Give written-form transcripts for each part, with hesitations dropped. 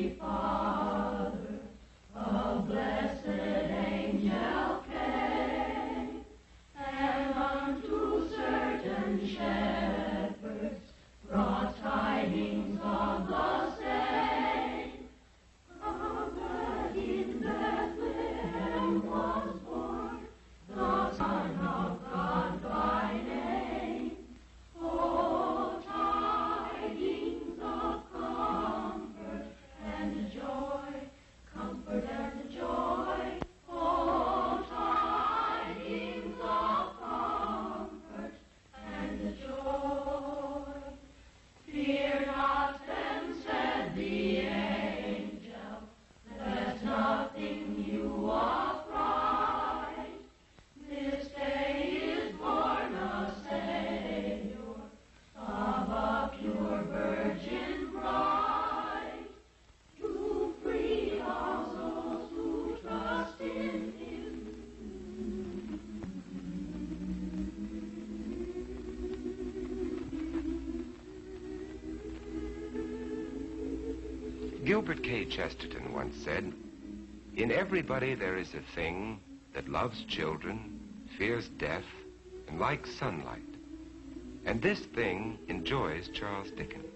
Holy Father, a blessed angel came, and unto certain shepherds brought tidings of the same, that in Bethlehem was born the Son of God by name. Oh, tidings of comfort and joy, comfort and joy. Oh, tidings of comfort and joy. Fear not, then said the angel, let nothing you affright. This day is born a Savior of a pure virgin bride, to free all those who trust in him. Gilbert K. Chesterton once said, "In everybody there is a thing that loves children, fears death, and likes sunlight. And this thing enjoys Charles Dickens."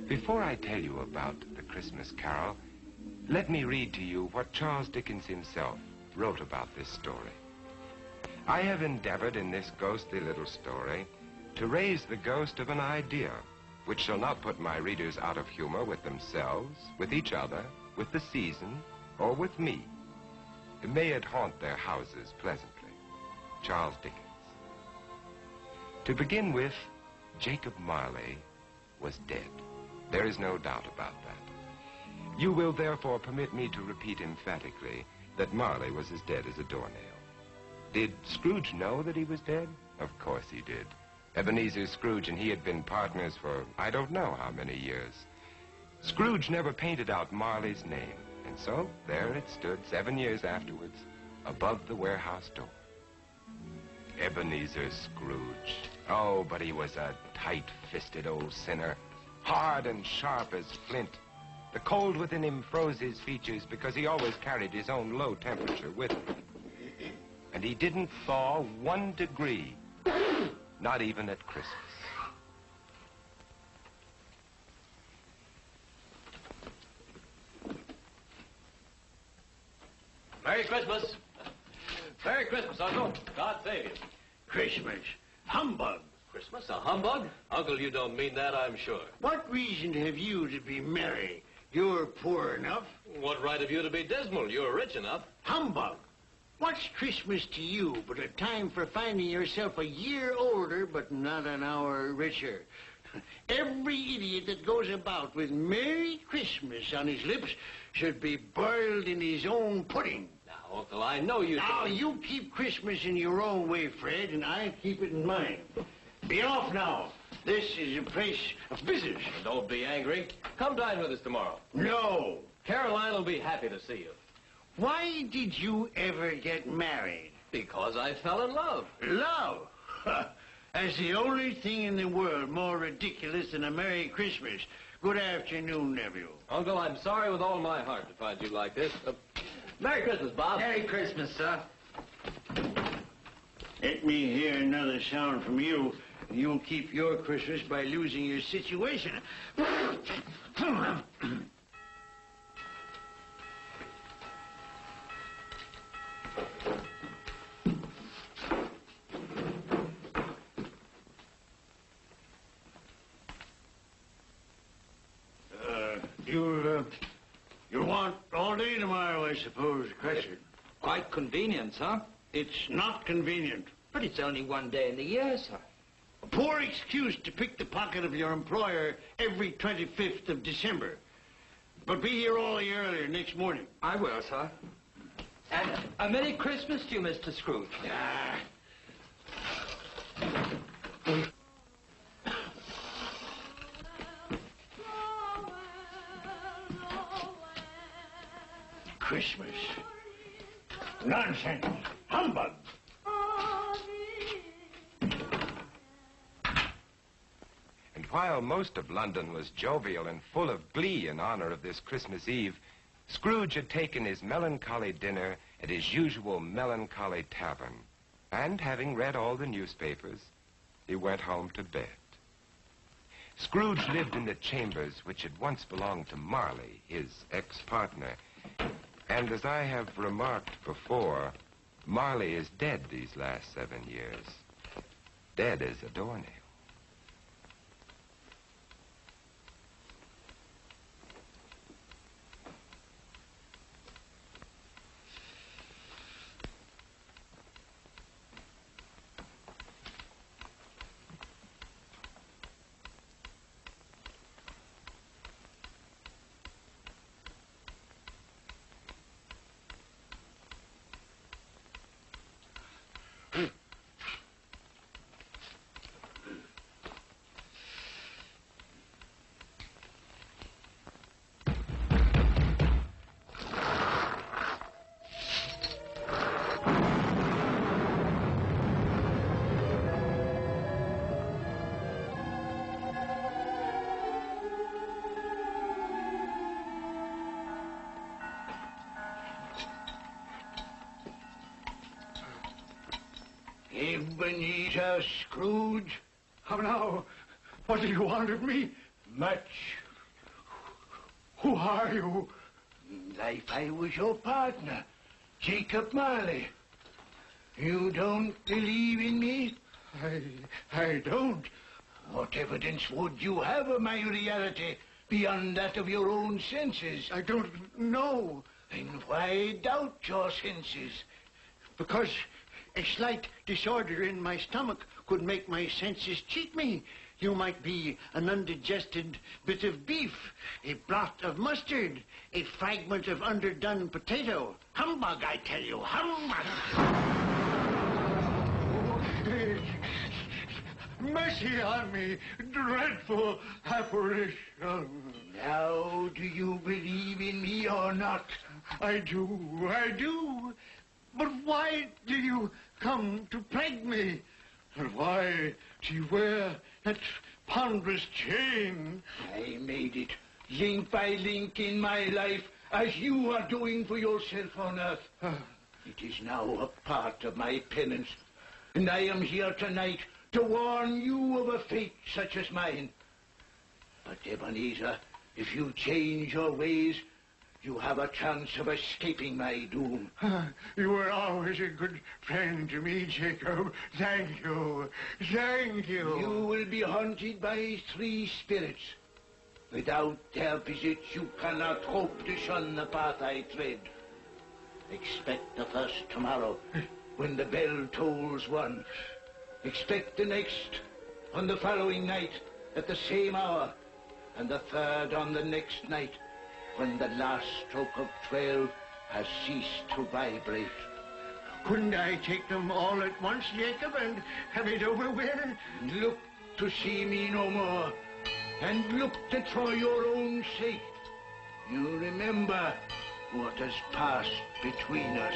Before I tell you about the Christmas Carol, let me read to you what Charles Dickens himself wrote about this story. I have endeavored in this ghostly little story to raise the ghost of an idea which shall not put my readers out of humor with themselves, with each other, with the season, or with me. May it haunt their houses pleasantly. Charles Dickens. To begin with, Jacob Marley was dead. There is no doubt about that. You will therefore permit me to repeat emphatically that Marley was as dead as a doornail. Did Scrooge know that he was dead? Of course he did. Ebenezer Scrooge and he had been partners for I don't know how many years. Scrooge never painted out Marley's name, and so there it stood 7 years afterwards above the warehouse door. Ebenezer Scrooge. Oh, but he was a tight-fisted old sinner, hard and sharp as flint. The cold within him froze his features because he always carried his own low temperature with him. And he didn't thaw 1 degree. Not even at Christmas. Merry Christmas. Merry Christmas, Uncle. God save you. Christmas. Humbug. Christmas, a humbug? Uncle, you don't mean that, I'm sure. What reason have you to be merry? You're poor enough. What right have you to be dismal? You're rich enough. Humbug. What's Christmas to you but a time for finding yourself a year older but not an hour richer? Every idiot that goes about with Merry Christmas on his lips should be boiled in his own pudding. Now, Uncle, I know you... Now, you keep Christmas in your own way, Fred, and I keep it in mine. Be off now. This is a place of business. Don't be angry. Come dine with us tomorrow. No. Caroline will be happy to see you. Why did you ever get married? Because I fell in love. Love? That's the only thing in the world more ridiculous than a Merry Christmas. Good afternoon, nephew. Uncle, I'm sorry with all my heart to find you like this. Merry Christmas, Bob. Merry Christmas, sir. Let me hear another sound from you, and you'll keep your Christmas by losing your situation. You'll want all day tomorrow, I suppose, Crescent. Quite convenient, sir. It's not convenient. But it's only 1 day in the year, sir. A poor excuse to pick the pocket of your employer every 25th of December. But be here all the earlier next morning. I will, sir. And a Merry Christmas to you, Mr. Scrooge. Christmas. Nonsense. Humbug. And while most of London was jovial and full of glee in honor of this Christmas Eve, Scrooge had taken his melancholy dinner at his usual melancholy tavern, and having read all the newspapers, he went home to bed. Scrooge lived in the chambers which had once belonged to Marley, his ex-partner, and as I have remarked before, Marley is dead these last 7 years. Dead as a doornail. Ebenezer Scrooge? How now? What do you want of me? Much. Who are you? Life I was your partner, Jacob Marley. You don't believe in me? I don't. What evidence would you have of my reality beyond that of your own senses? I don't know. Then why doubt your senses? Because a slight disorder in my stomach could make my senses cheat me. You might be an undigested bit of beef, a blot of mustard, a fragment of underdone potato. Humbug, I tell you, humbug! Mercy on me, dreadful apparition. Now, do you believe in me or not? I do. But why do you come to plague me? And why do you wear that ponderous chain? I made it link by link in my life, as you are doing for yourself on earth. It is now a part of my penance, and I am here tonight to warn you of a fate such as mine. But, Ebenezer, if you change your ways, you have a chance of escaping my doom. You were always a good friend to me, Jacob. Thank you. Thank you. You will be haunted by 3 spirits. Without their visits, you cannot hope to shun the path I tread. Expect the first tomorrow, when the bell tolls 1. Expect the next on the following night at the same hour, and the third on the next night, when the last stroke of 12 has ceased to vibrate. Couldn't I take them all at once, Jacob, and have it over with? Look to see me no more, and look that for your own sake you remember what has passed between us.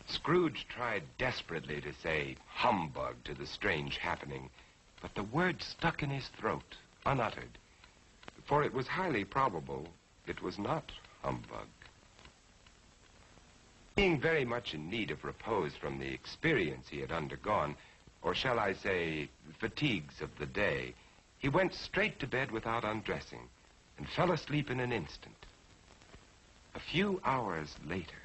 Scrooge tried desperately to say humbug to the strange happening, but the word stuck in his throat, unuttered, for it was highly probable it was not humbug. Being very much in need of repose from the experience he had undergone, or shall I say, fatigues of the day, he went straight to bed without undressing and fell asleep in an instant. A few hours later,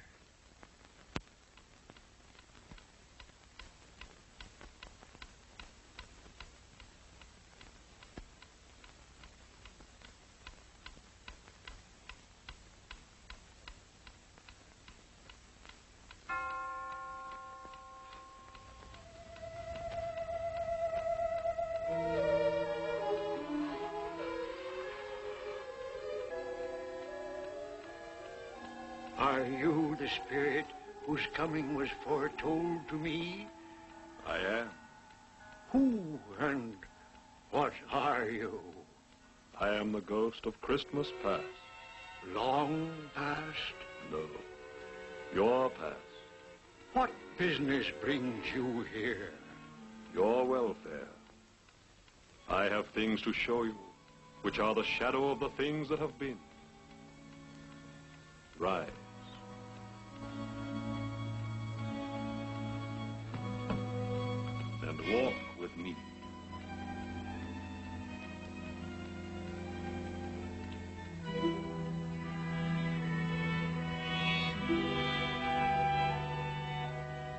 you the spirit whose coming was foretold to me? I am. Who and what are you? I am the ghost of Christmas past. Long past? No, your past. What business brings you here? Your welfare. I have things to show you, which are the shadow of the things that have been. Rise. And walk with me.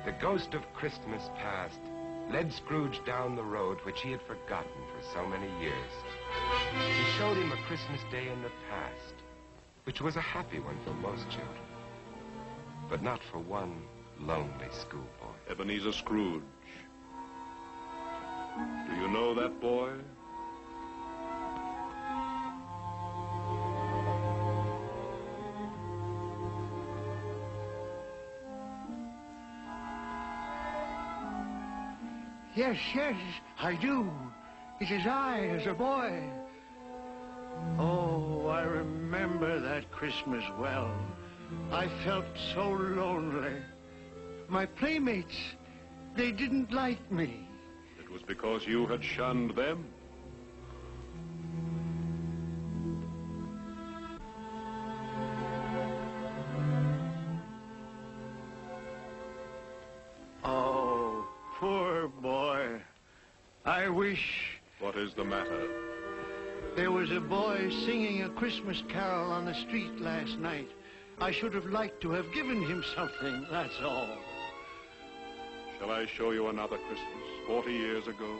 The ghost of Christmas past led Scrooge down the road which he had forgotten for so many years. He showed him a Christmas day in the past, which was a happy one for most children, but not for one lonely schoolboy. Ebenezer Scrooge. Do you know that boy? Yes, yes, I do. It is I, as a boy. Oh, I remember that Christmas well. I felt so lonely. My playmates, they didn't like me. It was because you had shunned them. Oh, poor boy. I wish What is the matter? there was a boy singing a Christmas carol on the street last night. I should have liked to have given him something, that's all. Shall I show you another Christmas, 40 years ago,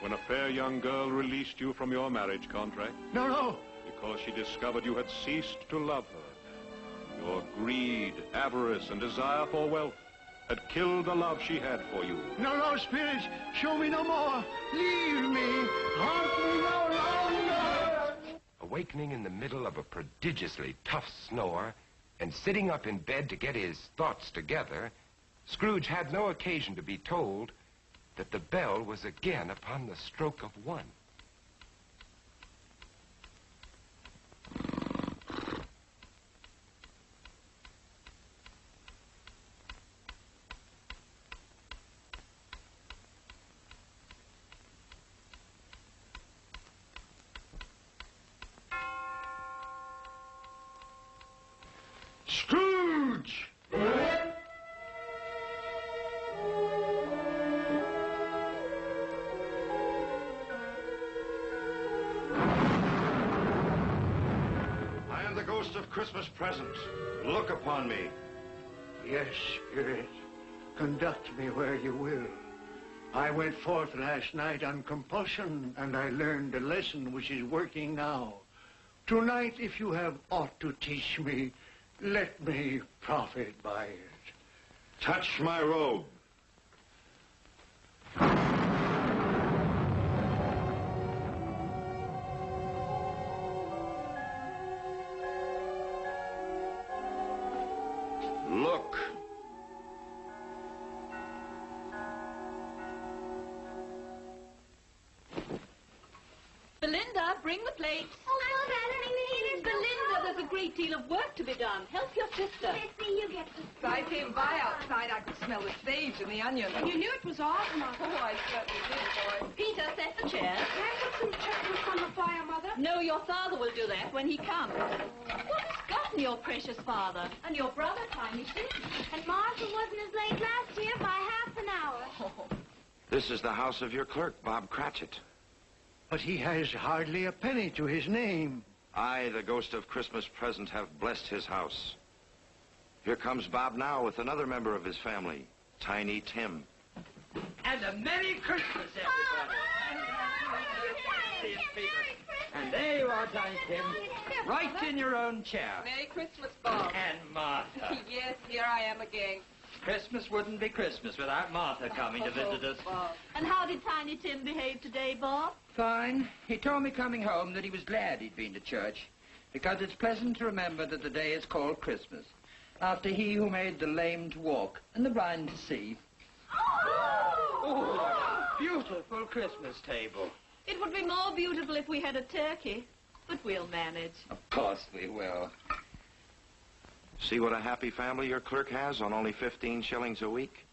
when a fair young girl released you from your marriage contract No, no. because she discovered you had ceased to love her? Your greed, avarice, and desire for wealth had killed the love she had for you. No, no, Spirit. Show me no more. Leave me. Haunt me no longer. Awakening in the middle of a prodigiously tough snore and sitting up in bed to get his thoughts together, Scrooge had no occasion to be told that the bell was again upon the stroke of one. Scrooge! I am the ghost of Christmas present. Look upon me. Yes, Spirit. Conduct me where you will. I went forth last night on compulsion, and I learned a lesson which is working now. Tonight, if you have aught to teach me, let me profit by it. Touch my robe. Look. Belinda, bring the plates. Oh, Mother, Belinda, there's a great deal of work to be done. Help your sister. Missy, you get If I came by outside, I could smell the sage and the onion. And you knew it was ours, Mother. Oh, I certainly did, boy. Peter, set the chairs. Can I put some chestnuts on the fire, Mother? No, your father will do that when he comes. What has gotten your precious father? And your brother, Tiny Tim? And Martha wasn't as late last year by half an hour. This is the house of your clerk, Bob Cratchit. But he has hardly a penny to his name. I, the ghost of Christmas present, have blessed his house. Here comes Bob now with another member of his family, Tiny Tim. And a Merry Christmas, everybody. And there you are, Tiny Tim, right in your own chair. Merry Christmas, Bob. And Martha. Yes, here I am again. Christmas wouldn't be Christmas without Martha coming to visit us. Bob. And how did Tiny Tim behave today, Bob? Fine. He told me coming home that he was glad he'd been to church, because it's pleasant to remember that the day is called Christmas. after he who made the lame to walk and the blind to see. Oh, beautiful Christmas table. It would be more beautiful if we had a turkey, but we'll manage. Of course we will. See what a happy family your clerk has on only 15 shillings a week?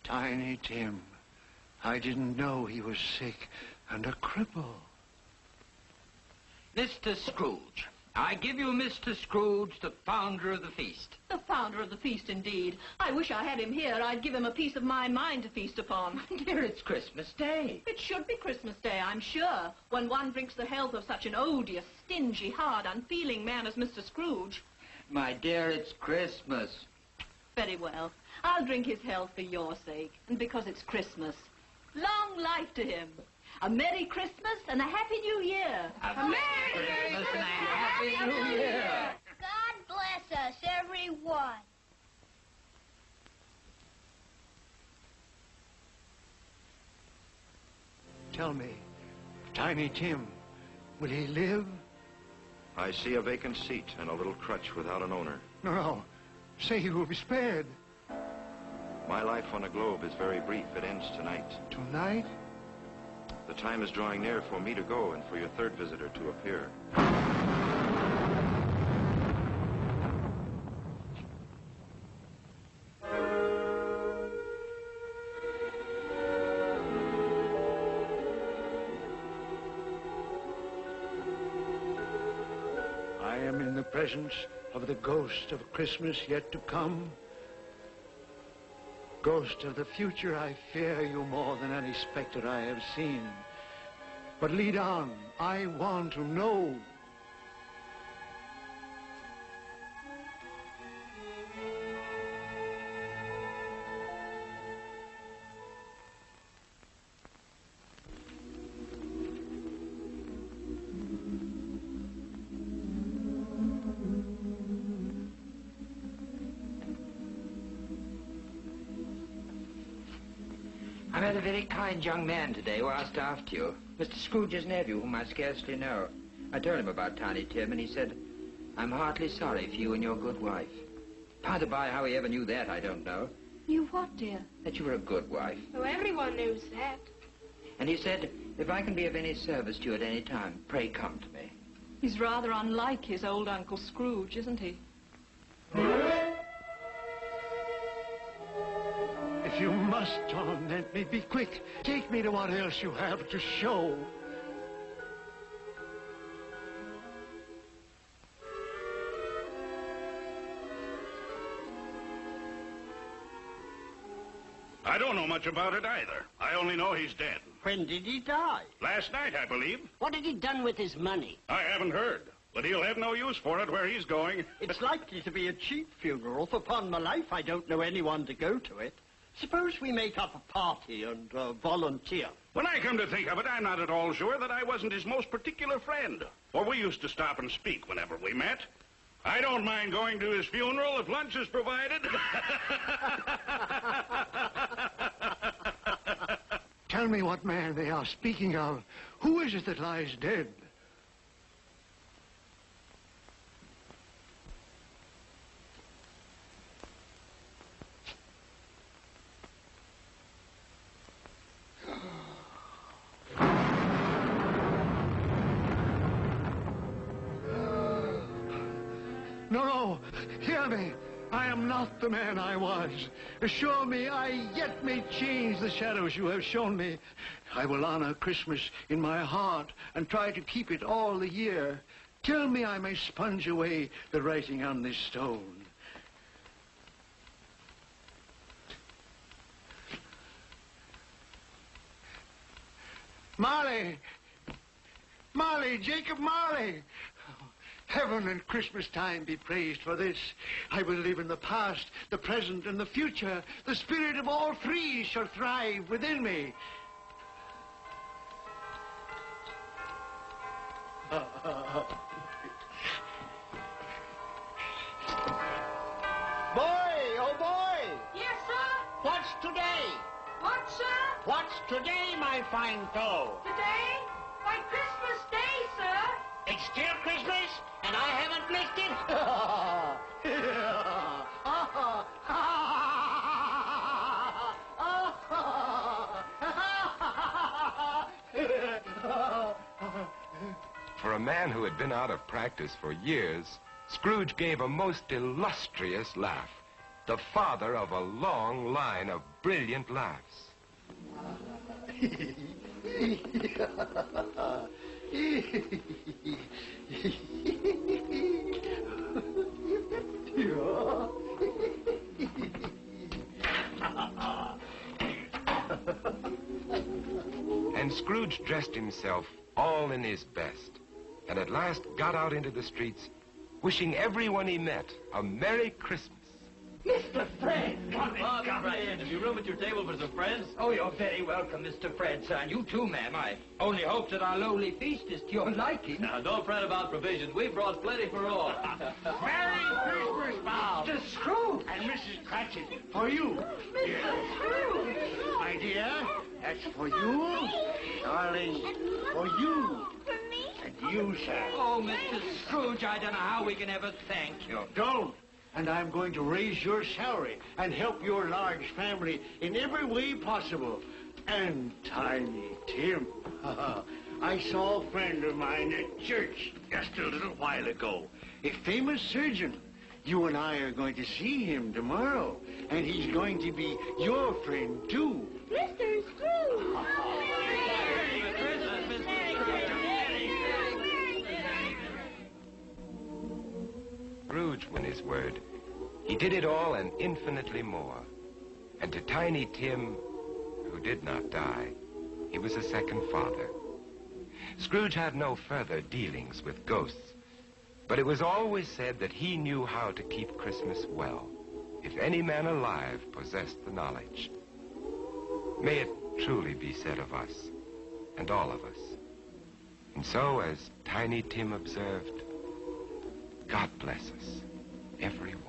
Tiny Tim. I didn't know he was sick and a cripple. Mr. Scrooge. I give you Mr. Scrooge, the founder of the feast. The founder of the feast, indeed. I wish I had him here. I'd give him a piece of my mind to feast upon. Dear, it's Christmas Day. It should be Christmas Day, I'm sure, when one drinks the health of such an odious, stingy, hard, unfeeling man as Mr. Scrooge. My dear, it's Christmas. Very well. I'll drink his health for your sake, and because it's Christmas. Long life to him. A Merry Christmas and a Happy New Year. A Merry Christmas and a Happy New Year. God bless us, everyone. Tell me, Tiny Tim, will he live? I see a vacant seat and a little crutch without an owner. No. Say he will be spared. My life on the globe is very brief. It ends tonight. Tonight? The time is drawing near for me to go and for your third visitor to appear. I am in the presence of the ghost of Christmas yet to come. Ghost of the future, I fear you more than any specter I have seen. But lead on, I want to know. I met a very kind young man today who asked after you. Mr. Scrooge's nephew, whom I scarcely know. I told him about Tiny Tim, and he said, I'm heartily sorry for you and your good wife. By the by, how he ever knew that, I don't know. You what, dear? That you were a good wife. Oh, everyone knows that. And he said, if I can be of any service to you at any time, pray come to me. He's rather unlike his old Uncle Scrooge, isn't he? If you must torment me, be quick. Take me to what else you have to show. I don't know much about it either. I only know he's dead. When did he die? Last night, I believe. What had he done with his money? I haven't heard. But he'll have no use for it where he's going. It's likely to be a cheap funeral. For upon my life, I don't know anyone to go to it. Suppose we make up a party and volunteer. When I come to think of it, I'm not at all sure that I wasn't his most particular friend. For we used to stop and speak whenever we met. I don't mind going to his funeral if lunch is provided. Tell me what man they are speaking of. Who is it that lies dead? No, hear me. I am not the man I was. Assure me I yet may change the shadows you have shown me. I will honor Christmas in my heart and try to keep it all the year. Tell me I may sponge away the writing on this stone. Marley! Marley! Jacob Marley! Heaven and Christmas time be praised for this. I will live in the past, the present, and the future. The spirit of all three shall thrive within me. Boy, oh boy! Yes, sir? What's today? What, sir? What's today, my fine fellow? Today? Why, Christmas Day, sir. It's still Christmas, and I haven't missed it. For a man who had been out of practice for years, Scrooge gave a most illustrious laugh, the father of a long line of brilliant laughs. And Scrooge dressed himself all in his best, and at last got out into the streets, wishing everyone he met a Merry Christmas. Mr. Fred! Come Fred, have you room at your table for some friends? Oh, you're very welcome, Mr. Fred, son. You too, ma'am. I only hope that our lowly feast is to your liking. Now, don't fret about provisions. We've brought plenty for all. Merry Christmas, Bob. Mr. Scrooge! And Mrs. Cratchit, for you. Mr. Scrooge! My dear, that's for you. Darling, for you. For me? And you, sir. Oh, Mr. Scrooge, I don't know how we can ever thank you. Don't. And I'm going to raise your salary and help your large family in every way possible. And Tiny Tim. I saw a friend of mine at church just a little while ago. A famous surgeon. You and I are going to see him tomorrow. And he's going to be your friend, too. Mr. Scrooge! Merry Christmas, Mr. Scrooge. Scrooge won his word. He did it all and infinitely more. And to Tiny Tim, who did not die, he was a second father. Scrooge had no further dealings with ghosts, but it was always said that he knew how to keep Christmas well, if any man alive possessed the knowledge. May it truly be said of us, and all of us. And so, as Tiny Tim observed, God bless us, everyone.